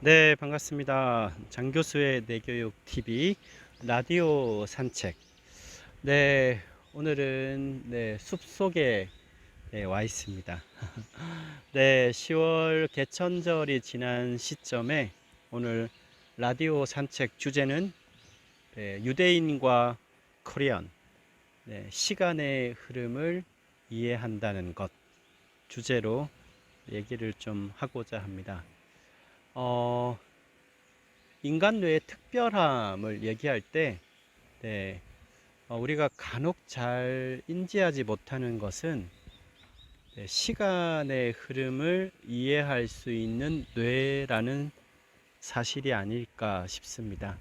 네, 반갑습니다. 장 교수의 내교육 TV 라디오 산책. 네, 오늘은 숲속에 와 있습니다. 네, 10월 개천절이 지난 시점에 오늘 라디오 산책 주제는 유대인과 코리안, 시간의 흐름을 이해한다는 것 주제로 얘기를 좀 하고자 합니다. 어, 인간 뇌의 특별함을 얘기할 때 네, 우리가 간혹 잘 인지하지 못하는 것은 시간의 흐름을 이해할 수 있는 뇌라는 사실이 아닐까 싶습니다.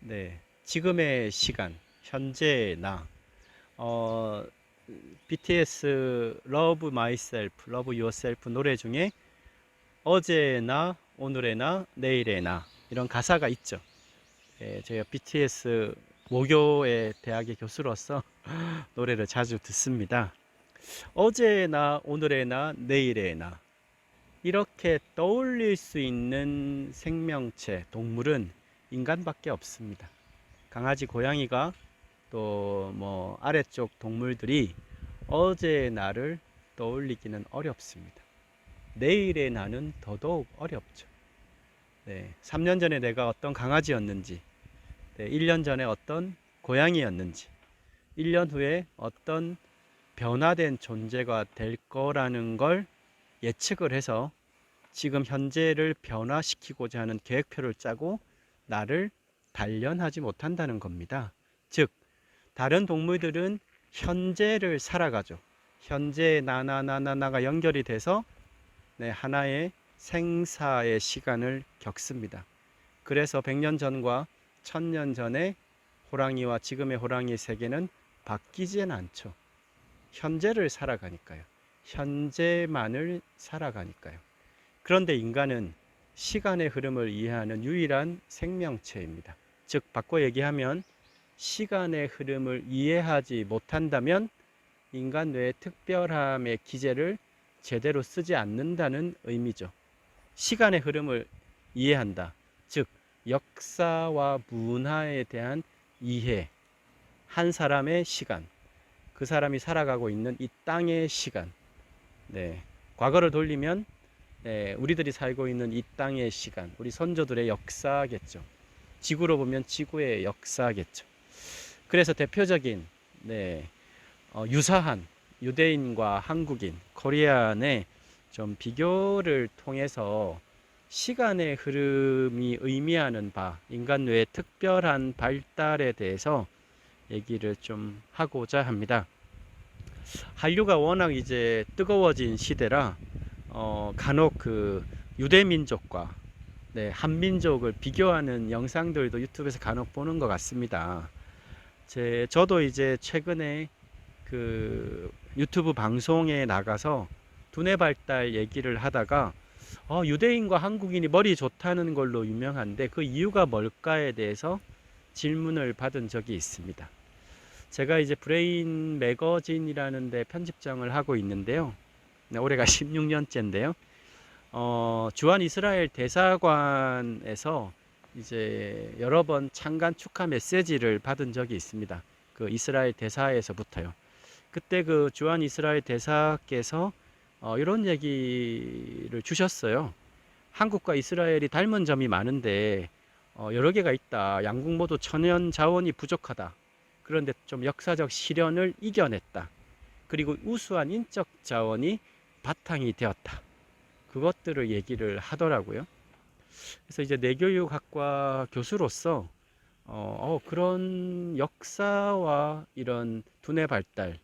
네, 지금의 시간, 현재의 나, 어, BTS Love Myself, Love Yourself 노래 중에 어제의 나, 오늘의 나, 내일의 나 이런 가사가 있죠. 제가 BTS 모교의 대학의 교수로서 노래를 자주 듣습니다. 어제의 나, 오늘의 나, 내일의 나 이렇게 떠올릴 수 있는 생명체, 동물은 인간밖에 없습니다. 강아지, 고양이가 또 뭐 아래쪽 동물들이 어제의 나를 떠올리기는 어렵습니다. 내일의 나는 더더욱 어렵죠. 3년 전에 내가 어떤 강아지였는지, 1년 전에 어떤 고양이였는지, 1년 후에 어떤 변화된 존재가 될 거라는 걸 예측을 해서 지금 현재를 변화시키고자 하는 계획표를 짜고 나를 단련하지 못한다는 겁니다. 즉, 다른 동물들은 현재를 살아가죠. 현재의 나가 연결이 돼서 하나의 생사의 시간을 겪습니다. 그래서 100년 전과 1000년 전의 호랑이와 지금의 호랑이의 세계는 바뀌지는 않죠. 현재를 살아가니까요. 현재만을 살아가니까요. 그런데 인간은 시간의 흐름을 이해하는 유일한 생명체입니다. 즉, 바꿔 얘기하면 시간의 흐름을 이해하지 못한다면 인간 뇌의 특별함의 기제를 제대로 쓰지 않는다는 의미죠. 시간의 흐름을 이해한다. 즉, 역사와 문화에 대한 이해, 한 사람의 시간, 그 사람이 살아가고 있는 이 땅의 시간, 과거를 돌리면 우리들이 살고 있는 이 땅의 시간, 우리 선조들의 역사겠죠. 지구로 보면 지구의 역사겠죠. 그래서 대표적인 유사한 유대인과 한국인, 코리안의 좀 비교를 통해서 시간의 흐름이 의미하는 바, 인간 뇌의 특별한 발달에 대해서 얘기를 좀 하고자 합니다. 한류가 워낙 이제 뜨거워진 시대라 간혹 그 유대민족과 한민족을 비교하는 영상들도 유튜브에서 간혹 보는 것 같습니다. 저도 이제 최근에 그 유튜브 방송에 나가서 두뇌 발달 얘기를 하다가 유대인과 한국인이 머리 좋다는 걸로 유명한데 그 이유가 뭘까에 대해서 질문을 받은 적이 있습니다. 제가 이제 브레인 매거진이라는 데 편집장을 하고 있는데요. 올해가 16년째인데요. 주한 이스라엘 대사관에서 이제 여러 번 창간 축하 메시지를 받은 적이 있습니다. 그 이스라엘 대사에서부터요. 그때 그 주한 이스라엘 대사께서 이런 얘기를 주셨어요. 한국과 이스라엘이 닮은 점이 많은데 여러 개가 있다. 양국 모두 천연 자원이 부족하다. 그런데 좀 역사적 시련을 이겨냈다. 그리고 우수한 인적 자원이 바탕이 되었다. 그것들을 얘기를 하더라고요. 그래서 이제 내교육학과 교수로서 그런 역사와 이런 두뇌 발달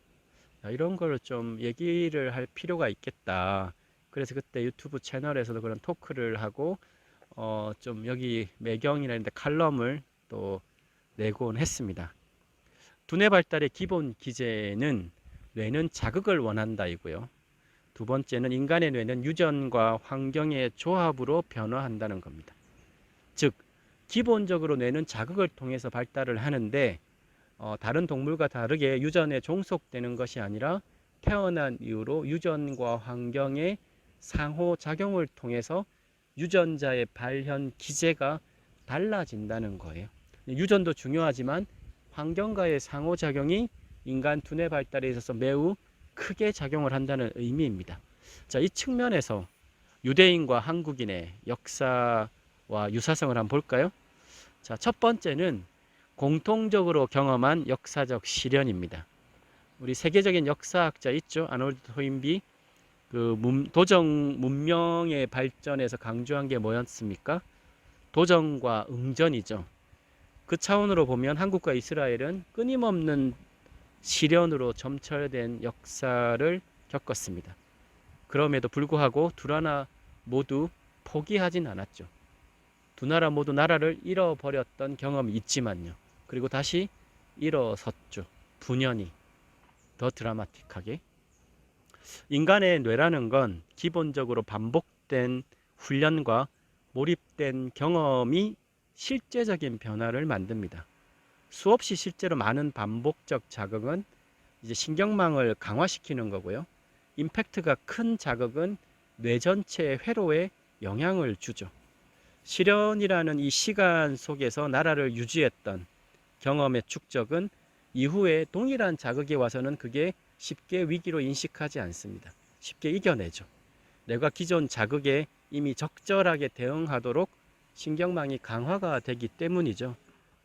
이런 걸 좀 얘기를 할 필요가 있겠다. 그래서 그때 유튜브 채널에서도 그런 토크를 하고 좀 여기 매경이나 이런 데 칼럼을 또 내곤 했습니다. 두뇌 발달의 기본 기제는 뇌는 자극을 원한다이고요. 두 번째는 인간의 뇌는 유전과 환경의 조합으로 변화한다는 겁니다. 즉, 기본적으로 뇌는 자극을 통해서 발달을 하는데 다른 동물과 다르게 유전에 종속되는 것이 아니라 태어난 이후로 유전과 환경의 상호작용을 통해서 유전자의 발현 기제가 달라진다는 거예요. 유전도 중요하지만 환경과의 상호작용이 인간 두뇌 발달에 있어서 매우 크게 작용을 한다는 의미입니다. 자, 이 측면에서 유대인과 한국인의 역사와 유사성을 한번 볼까요? 자, 첫 번째는 공통적으로 경험한 역사적 시련입니다. 우리 세계적인 역사학자 있죠? 아놀드 토인비. 도정 문명의 발전에서 강조한 게 뭐였습니까? 도정과 응전이죠. 그 차원으로 보면 한국과 이스라엘은 끊임없는 시련으로 점철된 역사를 겪었습니다. 그럼에도 불구하고 두 나라 모두 포기하진 않았죠. 두 나라 모두 나라를 잃어버렸던 경험이 있지만요. 그리고 다시 일어섰죠. 분연히 더 드라마틱하게. 인간의 뇌라는 건 기본적으로 반복된 훈련과 몰입된 경험이 실제적인 변화를 만듭니다. 수없이 실제로 많은 반복적 자극은 이제 신경망을 강화시키는 거고요. 임팩트가 큰 자극은 뇌 전체 회로에 영향을 주죠. 시련이라는 이 시간 속에서 나라를 유지했던 경험의 축적은 이후에 동일한 자극이 와서는 그게 쉽게 위기로 인식하지 않습니다. 쉽게 이겨내죠. 내가 기존 자극에 이미 적절하게 대응하도록 신경망이 강화가 되기 때문이죠.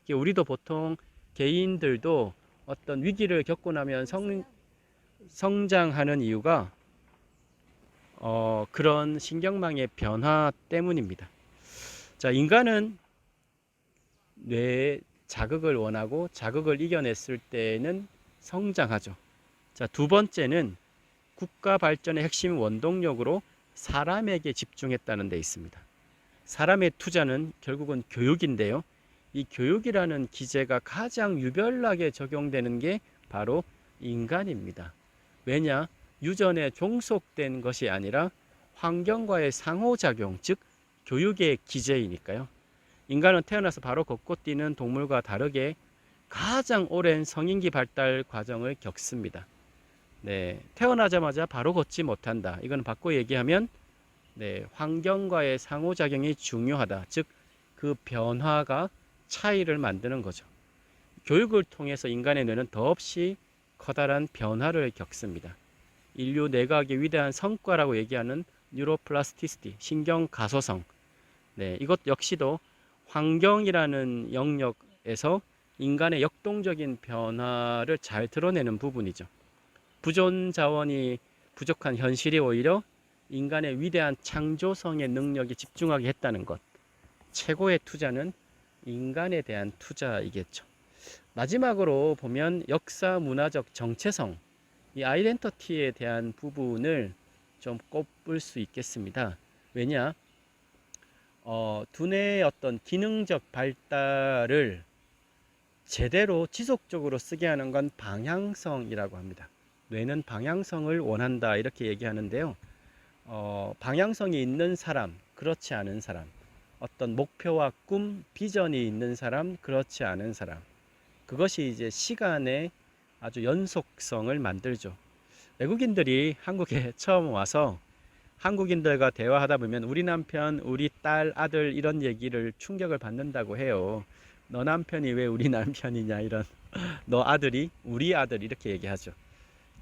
우리도 보통 개인들도 어떤 위기를 겪고 나면 성장하는 이유가 그런 신경망의 변화 때문입니다. 자, 인간은 뇌 자극을 원하고 자극을 이겨냈을 때는 성장하죠. 자, 두 번째는 국가 발전의 핵심 원동력으로 사람에게 집중했다는 데 있습니다. 사람의 투자는 결국은 교육인데요. 이 교육이라는 기제가 가장 유별나게 적용되는 게 바로 인간입니다. 왜냐? 유전에 종속된 것이 아니라 환경과의 상호작용, 즉 교육의 기제이니까요. 인간은 태어나서 바로 걷고 뛰는 동물과 다르게 가장 오랜 성인기 발달 과정을 겪습니다. 네, 태어나자마자 바로 걷지 못한다. 이건 바꿔 얘기하면 환경과의 상호작용이 중요하다. 즉, 그 변화가 차이를 만드는 거죠. 교육을 통해서 인간의 뇌는 더없이 커다란 변화를 겪습니다. 인류 내과학의 위대한 성과라고 얘기하는 뉴로플라스티시티, 신경 가소성. 이것 역시도 환경이라는 영역에서 인간의 역동적인 변화를 잘 드러내는 부분이죠. 부존 자원이 부족한 현실이 오히려 인간의 위대한 창조성의 능력에 집중하게 했다는 것. 최고의 투자는 인간에 대한 투자이겠죠. 마지막으로 보면 역사 문화적 정체성, 이 아이덴티티에 대한 부분을 좀 꼽을 수 있겠습니다. 왜냐? 두뇌의 어떤 기능적 발달을 제대로 지속적으로 쓰게 하는 건 방향성이라고 합니다. 뇌는 방향성을 원한다 이렇게 얘기하는데요. 방향성이 있는 사람, 그렇지 않은 사람, 어떤 목표와 꿈, 비전이 있는 사람, 그렇지 않은 사람, 그것이 이제 시간의 아주 연속성을 만들죠. 외국인들이 한국에 처음 와서 한국인들과 대화하다 보면 우리 남편, 우리 딸, 아들 이런 얘기를 충격을 받는다고 해요. 너 남편이 왜 우리 남편이냐, 이런 너 아들이 우리 아들 이렇게 얘기하죠.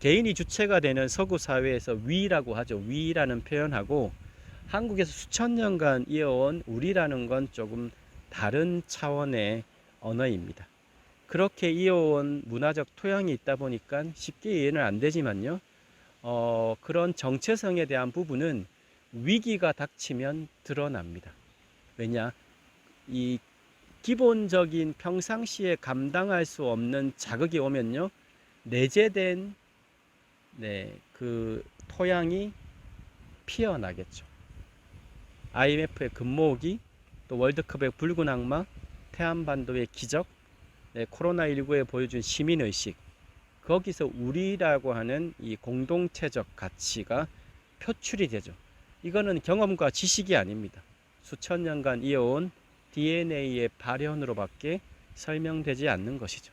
개인이 주체가 되는 서구 사회에서 위라고 하죠. 위라는 표현하고 한국에서 수천 년간 이어온 우리라는 건 조금 다른 차원의 언어입니다. 그렇게 이어온 문화적 토양이 있다 보니까 쉽게 이해는 안 되지만요. 그런 정체성에 대한 부분은 위기가 닥치면 드러납니다. 왜냐? 이 기본적인 평상시에 감당할 수 없는 자극이 오면요. 내재된 그 토양이 피어나겠죠. IMF의 금모으기, 또 월드컵의 붉은 악마, 태안반도의 기적, 코로나19에 보여준 시민의식, 거기서 우리라고 하는 이 공동체적 가치가 표출이 되죠. 이거는 경험과 지식이 아닙니다. 수천 년간 이어온 DNA의 발현으로밖에 설명되지 않는 것이죠.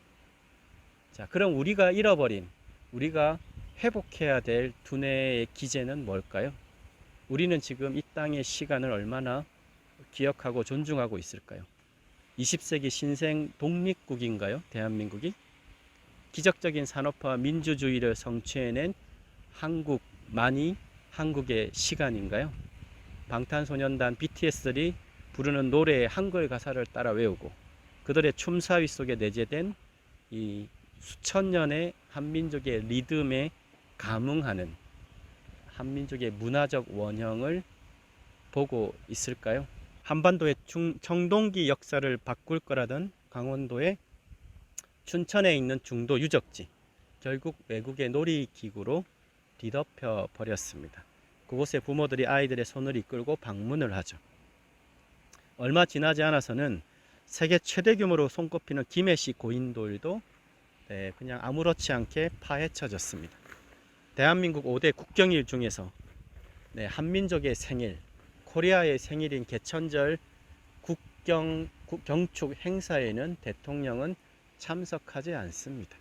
자, 그럼 우리가 잃어버린, 우리가 회복해야 될 두뇌의 기제는 뭘까요? 우리는 지금 이 땅의 시간을 얼마나 기억하고 존중하고 있을까요? 20세기 신생 독립국인가요? 대한민국이? 기적적인 산업화와 민주주의를 성취해낸 한국만이 한국의 시간인가요? 방탄소년단 BTS들이 부르는 노래의 한글 가사를 따라 외우고 그들의 춤사위 속에 내재된 이 수천 년의 한민족의 리듬에 감흥하는 한민족의 문화적 원형을 보고 있을까요? 한반도의 청동기 역사를 바꿀 거라던 강원도의 춘천에 있는 중도 유적지, 결국 외국의 놀이기구로 뒤덮여 버렸습니다. 그곳에 부모들이 아이들의 손을 이끌고 방문을 하죠. 얼마 지나지 않아서는 세계 최대 규모로 손꼽히는 김해시 고인돌도 그냥 아무렇지 않게 파헤쳐졌습니다. 대한민국 5대 국경일 중에서 한민족의 생일, 코리아의 생일인 개천절 경축 행사에는 대통령은 참석하지 않습니다.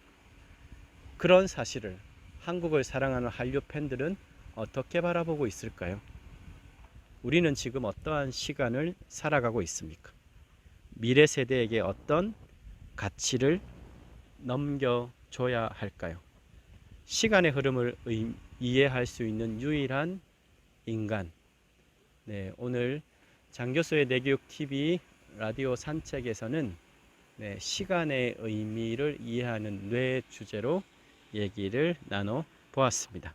그런 사실을 한국을 사랑하는 한류 팬들은 어떻게 바라보고 있을까요? 우리는 지금 어떠한 시간을 살아가고 있습니까? 미래 세대에게 어떤 가치를 넘겨줘야 할까요? 시간의 흐름을 이해할 수 있는 유일한 인간. 오늘 장교수의 내교육TV 라디오 산책에서는 시간의 의미를 이해하는 뇌 주제로 얘기를 나눠 보았습니다.